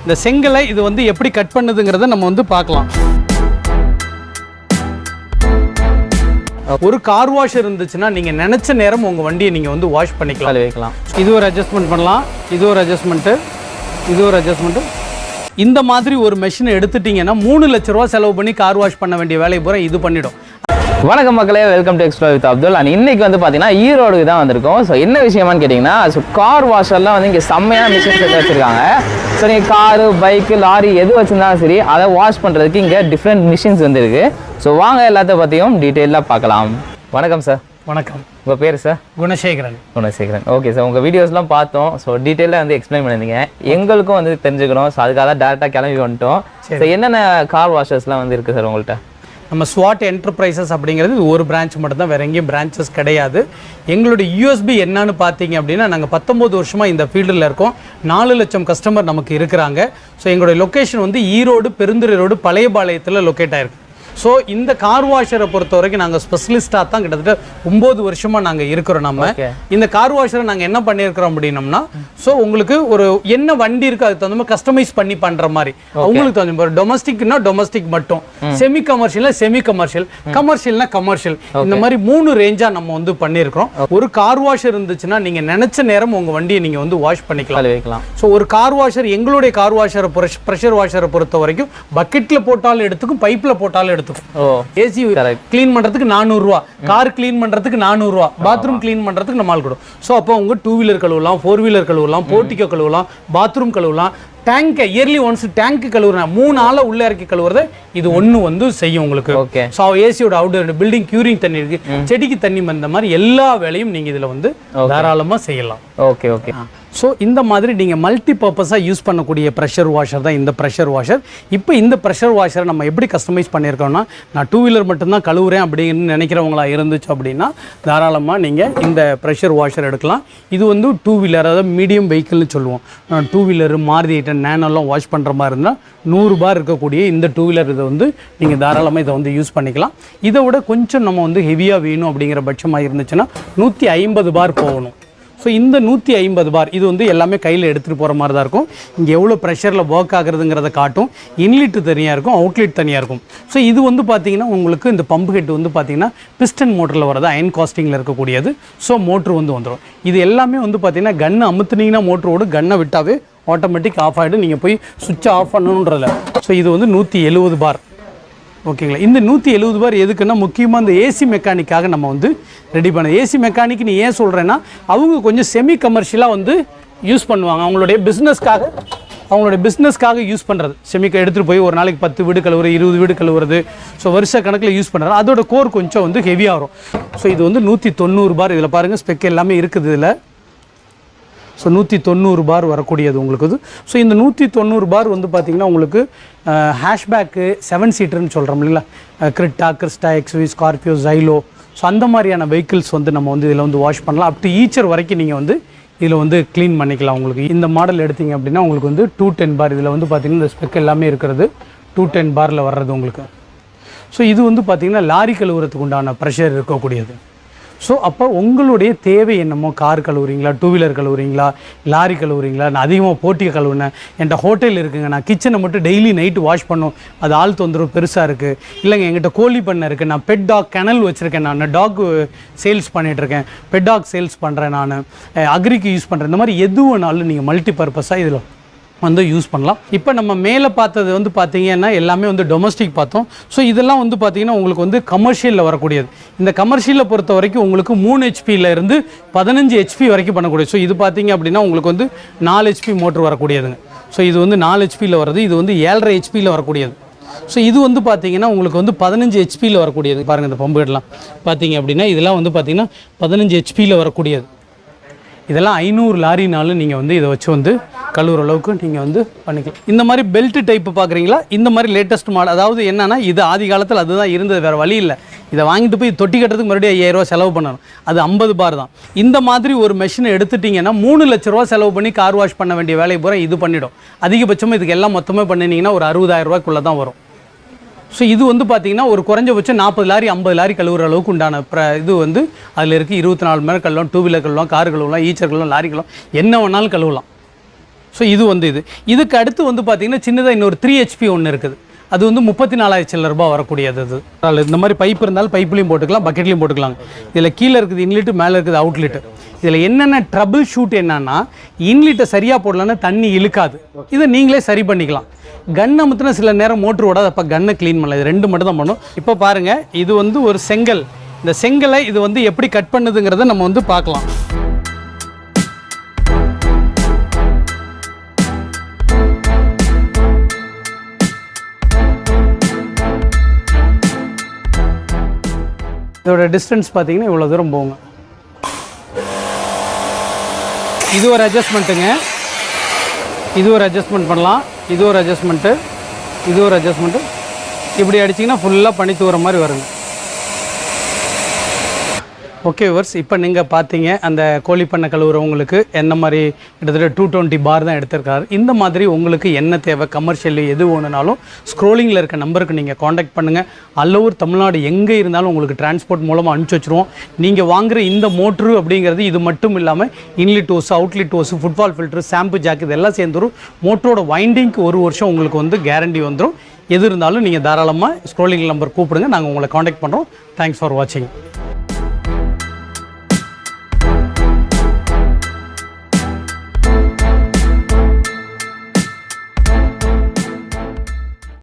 இந்த செங்கலை இது வந்து எப்படி கட் பண்ணுதுங்கிறத நம்ம வந்து பார்க்கலாம். ஒரு கார் வாஷ் இருந்துச்சுன்னா நீங்கள் நினச்ச நேரம் உங்கள் வண்டியை நீங்கள் வந்து வாஷ் பண்ணிக்கலாம், வைக்கலாம். இது ஒரு அட்ஜஸ்ட்மெண்ட் பண்ணலாம், இது ஒரு அட்ஜஸ்ட்மெண்ட்டு, இது ஒரு அட்ஜஸ்ட்மெண்ட்டு. இந்த மாதிரி ஒரு மெஷினை எடுத்துட்டிங்கன்னா 3 லட்ச ரூபா செலவு பண்ணி கார் வாஷ் பண்ண வேண்டிய வேலையை பூரா இது பண்ணிடும். வணக்கம் மக்களே, welcome to explore with Abdul. And இன்னைக்கு வந்து பார்த்தீங்கன்னா ஈரோடுக்கு தான் வந்திருக்கோம். ஸோ என்ன விஷயமானு கேட்டிங்கன்னா, ஸோ கார் வாஷர்லாம் வந்து இங்கே செம்மையான மிஷின்ஸ் எடுத்து வச்சுருக்காங்க. ஸோ நீங்கள் காரு, பைக்கு, லாரி எது வச்சுருந்தாலும் சரி, அதை வாஷ் பண்ணுறதுக்கு இங்கே டிஃப்ரெண்ட் மிஷின்ஸ் வந்து இருக்குது. ஸோ வாங்க எல்லாத்த பற்றியும் டீட்டெயிலாக பார்க்கலாம். வணக்கம் சார். வணக்கம். உங்கள் பேர் sir? Gunasekaran. Gunasekaran, okay sir. உங்கள் வீடியோஸ்லாம் பார்த்தோம். ஸோ டீட்டெயிலாக வந்து எக்ஸ்பிளைன் பண்ணியிருந்தீங்க. எங்களுக்கும் வந்து தெரிஞ்சுக்கணும். ஸோ அதுக்காக தான் டேரெக்டாக கிளம்பி வந்துட்டோம். ஸோ என்னென்ன கார் வாஷர்ஸ்லாம் வந்து இருக்குது சார் உங்கள்கிட்ட? நம்ம ஸ்வாட் என்டர்பிரைசஸ் அப்படிங்கிறது ஒரு பிரான்ச் மட்டும்தான், வேறு எங்கேயும் பிரான்ச்சஸ் கிடையாது. எங்களுடைய யூஎஸ்பி என்னன்னு பார்த்தீங்க அப்படின்னா, நாங்கள் 19 வருஷமாக இந்த ஃபீல்டில் இருக்கோம். 4 லட்சம் கஸ்டமர் நமக்கு இருக்கிறாங்க. ஸோ எங்களுடைய லொக்கேஷன் வந்து ஈரோடு பெருந்துறை ரோடு பழையபாளையத்தில் லொக்கேட் ஆகிருக்கு. ஸோ இந்த கார் வாஷரை பொறுத்த வரைக்கும் நாங்கள் ஸ்பெஷலிஸ்ட்டாக தான் கிட்டத்தட்ட 9 வருஷமாக நாங்கள் இருக்கிறோம். நம்ம இந்த கார் வாஷரை நாங்கள் என்ன பண்ணியிருக்கிறோம் அப்படின்னம்னா, ஸோ உங்களுக்கு ஒரு என்ன வண்டி இருக்குது அதுக்கு தகுந்த மாதிரி கஸ்டமைஸ் பண்ணி பண்ணுற மாதிரி, உங்களுக்கு தகுந்த மாதிரி டொமஸ்டிக்னா டொமஸ்டிக் மட்டும், செமி கமர்ஷியல்னா செமி கமர்ஷியல், கமர்ஷியல்னா கமர்ஷியல், இந்த மாதிரி 3 ரேஞ்சாக நம்ம வந்து பண்ணியிருக்கிறோம். ஒரு கார் வாஷர் இருந்துச்சுன்னா நீங்கள் நினச்ச நேரம் உங்கள் வண்டியை நீங்கள் வந்து வாஷ் பண்ணிக்கலாம், வைக்கலாம். ஸோ ஒரு கார் வாஷர், எங்களுடைய கார் வாஷரை ப்ரெஷர் வாஷரை பொறுத்த வரைக்கும் பக்கெட்டில் போட்டாலும் எடுத்துக்கும், பைப்பில் போட்டாலும் எடுத்துக்கும். ஏசி கிளீன் பண்றதுக்கு 400 ரூபா, கார் கிளீன் பண்றதுக்கு 400 ரூபா, பாத்ரூம் கிளீன் பண்றதுக்கு நம்மால் கூட. ஸோ அப்போ உங்க 2 வீலர் கழுவலாம், 4 வீலர் கழுவலாம், போர்ட்டிகோ கழுவலாம், பாத்ரூம் கழுவலாம், டேங்கை இயர்லி ஒன்ஸ் டேங்க் கழுவுறேன், 3 நாள உள்ள இறக்கி கழுவுறத இது ஒன்று வந்து செய்யும் உங்களுக்கு. ஸோ ஏசியோட அவுட்டர் பில்டிங் கியூரிங் தண்ணி இருக்கு, செடிக்கு தண்ணி இந்த மாதிரி எல்லா வேலையும் நீங்க இதுல வந்து தாராளமாக செய்யலாம். Okay okay. ஸோ இந்த மாதிரி நீங்கள் மல்டி பர்பஸாக யூஸ் பண்ணக்கூடிய ப்ரெஷர் வாஷர் தான் இந்த ப்ரெஷர் வாஷர். இப்போ இந்த ப்ரெஷர் வாஷரை நம்ம எப்படி கஸ்டமைஸ் பண்ணியிருக்கோம்னா, நான் 2 வீலர் மட்டும்தான் கழுவுறேன் அப்படின்னு நினைக்கிறவங்களா இருந்துச்சு அப்படின்னா தாராளமாக நீங்கள் இந்த ப்ரெஷர் வாஷர் எடுக்கலாம். இது வந்து 2 வீலர், அதாவது மீடியம் வெஹிக்கிள்னு சொல்லுவோம். 2 வீலர், மாருதி 8 நேனோலாம் வாஷ் பண்ணுற மாதிரி இருந்தால் 100 பார் இருக்கக்கூடிய இந்த 2 வீலர் இதை வந்து நீங்கள் தாராளமாக இதை வந்து யூஸ் பண்ணிக்கலாம். இதை விட கொஞ்சம் நம்ம வந்து ஹெவியாக வேணும் அப்படிங்கிற பட்சமாக இருந்துச்சுன்னா 150 பார் போகணும். ஸோ இந்த 150 பார் இது வந்து எல்லாமே கையில் எடுத்துகிட்டு போகிற மாதிரி தான் இருக்கும். இங்கே எவ்வளோ ப்ரெஷரில் ஒர்க் ஆகுறதுங்கிறத காட்டும். இன்லெட் தனியாக இருக்கும், அவுட்லெட் தனியாக இருக்கும். ஸோ இது வந்து பார்த்திங்கன்னா உங்களுக்கு இந்த பம்பு ஹெட் வந்து பார்த்திங்கன்னா பிஸ்டன் மோட்டரில் வரது, அயன் காஸ்டிங்கில் இருக்கக்கூடியது. ஸோ மோட்ரு வந்து வந்துடும். இது எல்லாமே வந்து பார்த்திங்கன்னா கன்னை அமுத்துனீங்கன்னா மோட்டரோடு, கன்னை விட்டாவே ஆட்டோமேட்டிக் ஆஃப் ஆகிடும். நீங்கள் போய் சுவிட்சை ஆஃப் பண்ணணுன்றதில்ல. ஸோ இது வந்து 170 பார். ஓகேங்களா. இந்த 170 பார் எதுக்குன்னா, முக்கியமாக இந்த ஏசி மெக்கானிக்காக நம்ம வந்து ரெடி பண்ண. ஏசி மெக்கானிக் நீ ஏன் சொல்கிறேன்னா, அவங்க கொஞ்சம் செமி கமர்ஷியலாக வந்து யூஸ் பண்ணுவாங்க. அவங்களுடைய பிஸ்னஸ்க்காக யூஸ் பண்ணுறது. செமிக்க எடுத்துகிட்டு போய் ஒரு நாளைக்கு 10 வீடு கழுவுறது, 20 வீடு கழுவுறது, ஸோ வருஷ கணக்கில் யூஸ் பண்ணுறது. அதோட கோர் கொஞ்சம் வந்து ஹெவியாக வரும். ஸோ இது வந்து 190 பார். இதில் பாருங்கள் ஸ்பெக் எல்லாமே இருக்குது இதில். ஸோ 190 பார் வரக்கூடியது உங்களுக்கு இது. ஸோ இந்த 190 பார் வந்து பார்த்திங்கன்னா உங்களுக்கு ஹேஷ்பேக்கு 7 சீட்டர்னு சொல்கிறோம் இல்லைங்களா, criteria, Crysta, XV, Scorpio, Xylo, so அந்த மாதிரியான வெஹிக்கிள்ஸ் வந்து நம்ம வந்து இதில் வந்து வாஷ் பண்ணலாம். அப் டு ஈச்சர் வரைக்கும் நீங்கள் வந்து இதில் வந்து க்ளீன் பண்ணிக்கலாம். உங்களுக்கு இந்த மாடல் எடுத்திங்க அப்படின்னா உங்களுக்கு வந்து 210 பார். இதில் வந்து பார்த்திங்கன்னா இந்த ஸ்பெக் எல்லாமே இருக்கிறது 210 பாரில் வர்றது உங்களுக்கு. ஸோ இது வந்து பார்த்திங்கன்னா லாரி கழுவுறதுக்கு உண்டான ப்ரெஷர் இருக்கக்கூடியது. ஸோ அப்போ உங்களுடைய தேவை என்னமோ, கார் கழுவுறீங்களா, 2 வீலர் கழுவுறீங்களா, லாரி கழுவுறீங்களா, நான் அதிகமாக போட்டியை கழுவுனேன், என்கிட்ட ஹோட்டல் இருக்குங்க, நான் கிச்சனை மட்டும் டெய்லி நைட்டு வாஷ் பண்ணும், அது ஆள் தொந்தரவு பெருசாக இருக்குது, இல்லைங்க எங்கிட்ட கோழி பண்ணை இருக்குது, நான் பெட் டாக் கெனல் வச்சுருக்கேன், நான் டாக் சேல்ஸ் பண்ணிகிட்ருக்கேன், பெட் டாக் சேல்ஸ் பண்ணுறேன், நான் அக்ரிக்கு யூஸ் பண்ணுறேன், இந்த மாதிரி எது வேணாலும் நீங்கள் மல்டி பர்பஸாக இதில் வந்து யூஸ் பண்ணலாம். இப்போ நம்ம மேலே பார்த்தது வந்து பார்த்திங்கன்னா எல்லாமே வந்து டொமஸ்டிக் பார்த்தோம். ஸோ இதெல்லாம் வந்து பார்த்திங்கன்னா உங்களுக்கு வந்து கமர்ஷியலில் வரக்கூடியது. இந்த கமர்ஷியலில் பொறுத்த வரைக்கும் உங்களுக்கு 3 ஹெச்பியிலேருந்து 15 ஹெச்பி வரைக்கும் பண்ணக்கூடியது. ஸோ இது பார்த்திங்க அப்படின்னா உங்களுக்கு வந்து 4 ஹெச்பி மோட்ரு வரக்கூடியதுங்க. ஸோ இது வந்து 4 ஹெச்பியில் வருது. இது வந்து 7.5 ஹெச்பியில் வரக்கூடியது. ஸோ இது வந்து பார்த்திங்கன்னா உங்களுக்கு வந்து 15 ஹெச்பியில் வரக்கூடியது. பாருங்கள் இந்த பம்பு ஹெட்லாம் பார்த்திங்க அப்படின்னா இதெல்லாம் வந்து பார்த்திங்கன்னா 15 ஹெச்பியில் வரக்கூடியது. இதெல்லாம் 500 லாரினாலும் நீங்கள் வந்து இதை வச்சு வந்து கழுவுற அளவுக்கு நீங்கள் வந்து பண்ணிக்கலாம். இந்த மாதிரி பெல்ட் டைப்பு பார்க்குறீங்களா, இந்த மாதிரி லேட்டஸ்ட் மாடல். அதாவது என்னென்னா, இது ஆதி காலத்தில் அதுதான் இருந்தது, வேறு வழி இல்லை. இதை வாங்கிட்டு போய் தொட்டி கட்டுறதுக்கு மறுபடியும் 5000 ரூபா செலவு பண்ணணும். அது 50 பார் தான். இந்த மாதிரி ஒரு மெஷினை எடுத்துட்டிங்கன்னா 3 லட்ச ரூபா செலவு பண்ணி கார் வாஷ் பண்ண வேண்டிய வேலையை பூரா இது பண்ணிடும். அதிகபட்சமாக இதுக்கு எல்லாம் மொத்தமாக பண்ணினீங்கன்னா ஒரு 60,000 ரூபாய்க்குள்ளே தான் வரும். ஸோ இது வந்து பார்த்திங்கன்னா ஒரு குறைஞ்சபட்சம் 40 லாரி 50 லாரி கழுவுற அளவுக்கு உண்டான இது வந்து அதில் இருக்குது. 24 மணி நேரம் கழுவலாம், 2 வீலர் கழுவலாம், கார் கழுவலாம், ஈச்சர் கழுவலாம், லாரி கழுவலாம், என்ன வேணாலும் கழுவலாம். ஸோ இது வந்து இதுக்கு அடுத்து வந்து பார்த்தீங்கன்னா சின்னதாக இன்னொரு 3 HP ஒன்று இருக்குது. அது வந்து 34,000 சில்லற ரூபாய் வரக்கூடியது. அது இந்த மாதிரி பைப் இருந்தாலும் பைப்லையும் போட்டுக்கலாம், பக்கெட்லையும் போட்டுக்கலாம். இதில் கீழே இருக்குது இன்லெட்டு, மேலே இருக்குது அவுட்லெட்டு. இதில் என்னென்ன ட்ரபிள் ஷூட் என்னன்னா, இன்லெட்டை சரியாக போடலன்னா தண்ணி இழுக்காது. இதை நீங்களே சரி பண்ணிக்கலாம். கன் அமுத்துனா சில நேரம் மோட்ரு ஓடாது, அப்போ கன்னை க்ளீன் பண்ணலாம். இது 2 மட்டும் தான் பண்ணணும். இப்போ பாருங்கள், இது வந்து ஒரு செங்கல். இந்த செங்கலை இது வந்து எப்படி கட் பண்ணுதுங்கிறத நம்ம வந்து பார்க்கலாம். இதோட டிஸ்டன்ஸ் பார்த்தீங்கன்னா இவ்வளோ தூரம் போங்க. இது ஒரு அட்ஜஸ்ட்மெண்ட்டுங்க. இது ஒரு அட்ஜஸ்ட்மெண்ட் பண்ணலாம். இது ஒரு அட்ஜஸ்ட்மெண்ட்டு, இது ஒரு அட்ஜஸ்ட்மெண்ட்டு. இப்படி அடிச்சிங்கன்னா ஃபுல்லாக பண்ணி தூர மாதிரி வருங்க. ஓகே வியூவர்ஸ், இப்போ நீங்கள் பார்த்தீங்க அந்த கோழி பண்ணை கழுவுறவங்களுக்கு என்ன மாதிரி கிட்டத்தட்ட 220 பார் தான் எடுத்திருக்காரு. இந்த மாதிரி உங்களுக்கு என்ன தேவை, கமர்ஷியல் எது வேணுனாலும் ஸ்க்ரோலிங்கில் இருக்க நம்பருக்கு நீங்கள் காண்டாக்ட் பண்ணுங்கள். அல்லூர் தமிழ்நாடு எங்கே இருந்தாலும் உங்களுக்கு டிரான்ஸ்போர்ட் மூலமாக அனுப்பிச்சி வச்சுருவோம். நீங்கள் வாங்குகிற இந்த மோட்ரு அப்படிங்கிறது இது மட்டும் இல்லாமல் inlet hose, outlet hose, foot valve filter, ஷாம்பு ஜாக் இதெல்லாம் சேர்ந்துடும். மோட்டரோட வைண்டிங்க்கு 1 வருஷம் உங்களுக்கு வந்து கேரண்டி வந்துடும். எது இருந்தாலும் நீங்கள் தாராளமாக ஸ்க்ரோலிங் நம்பர் கூப்பிடுங்க, நாங்கள் உங்களை காண்டாக்ட் பண்ணுறோம். தேங்க்ஸ் ஃபார் வாட்சிங்.